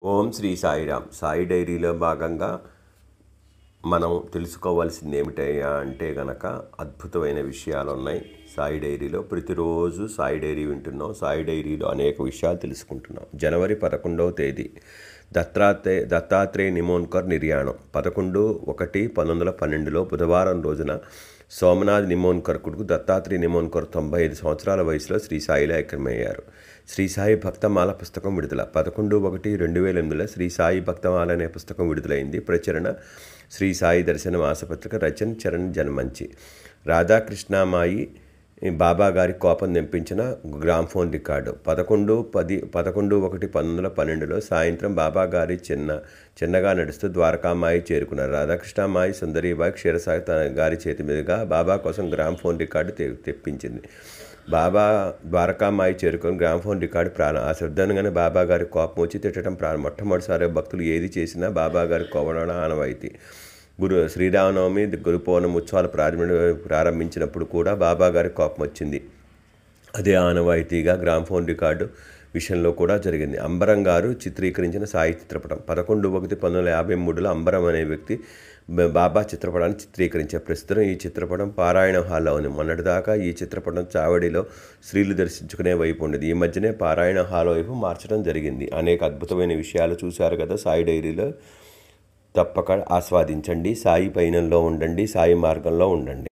ఓం శ్రీ సాయిరామ్. సాయి డైరీలో భాగంగా మనం తెలుసుకోవాల్సింది ఏమిటయ్యా అంటే గనక అద్భుతమైన విషయాలు ఉన్నాయి సాయి డైరీలో. ప్రతిరోజు సాయి డైరీ వింటున్నాం, సాయి డైరీలో అనేక విషయాలు తెలుసుకుంటున్నాం. జనవరి 11వ తేదీ దత్తాత్రేయ నిమోన్కర్ నిర్యాణం 11/1/1912 బుధవారం రోజున సోమనాథ్ నిమోన్కర్ కొడుకు దత్తాత్రేయ నిమోన్కర్ 95 సంవత్సరాల వయసులో శ్రీ సాయిలో ఐక్యమయ్యారు. శ్రీ సాయి భక్తమాల పుస్తకం విడుదల 11/1/2008 శ్రీ సాయి భక్తమాల అనే పుస్తకం విడుదలైంది. ప్రచురణ శ్రీ సాయి దర్శన మాసపత్రిక. రచన చరణ్ జన్మంచి. రాధాకృష్ణమాయి బాబా గారి కోపం తెప్పించిన గ్రామ్ఫోన్ రికార్డు 11/1/1912 సాయంత్రం బాబా గారి చిన్నగా నడుస్తూ ద్వారకామాయి చేరుకున్నారు. రాధాకృష్ణమాయి సుందరీబాయి క్షీరసాగర్ తన గారి చేతి మీదుగా బాబా కోసం గ్రామ్ఫోన్ రికార్డు తెప్పించింది. బాబా ద్వారకామాయి చేరుకొని గ్రామ్ఫోన్ రికార్డు ఆ శబ్దంగానే బాబా గారి కోపం వచ్చి తిట్టడం మొట్టమొదటిసారి భక్తులు ఏది చేసినా బాబా గారి కోపడం ఆనవాయితీ. శ్రీరామనవమి గురు పౌర్ణమి ఉత్సవాలు ప్రారంభించినప్పుడు కూడా బాబా గారి కోపం వచ్చింది. అదే ఆనవాయితీగా గ్రామ్ఫోన్ రికార్డు విషయంలో కూడా జరిగింది. అంబరం గారు చిత్రీకరించిన సాయి చిత్రపటం 11/1/1953 అంబరం అనే వ్యక్తి బాబా చిత్రపటాన్ని చిత్రీకరించారు. ప్రస్తుతం ఈ చిత్రపటం పారాయణ హాల్లో ఉంది. మొన్నటిదాకా ఈ చిత్రపటం చావడిలో స్త్రీలు దర్శించుకునే వైపు ఉండేది. ఈ మధ్యనే పారాయణ హాల్ వైపు మార్చడం జరిగింది. అనేక అద్భుతమైన విషయాలు చూశారు కదా సాయి డైరీలో. తప్పక ఆస్వాదించండి. సాయి పయనంలో ఉండండి, సాయి మార్గంలో ఉండండి.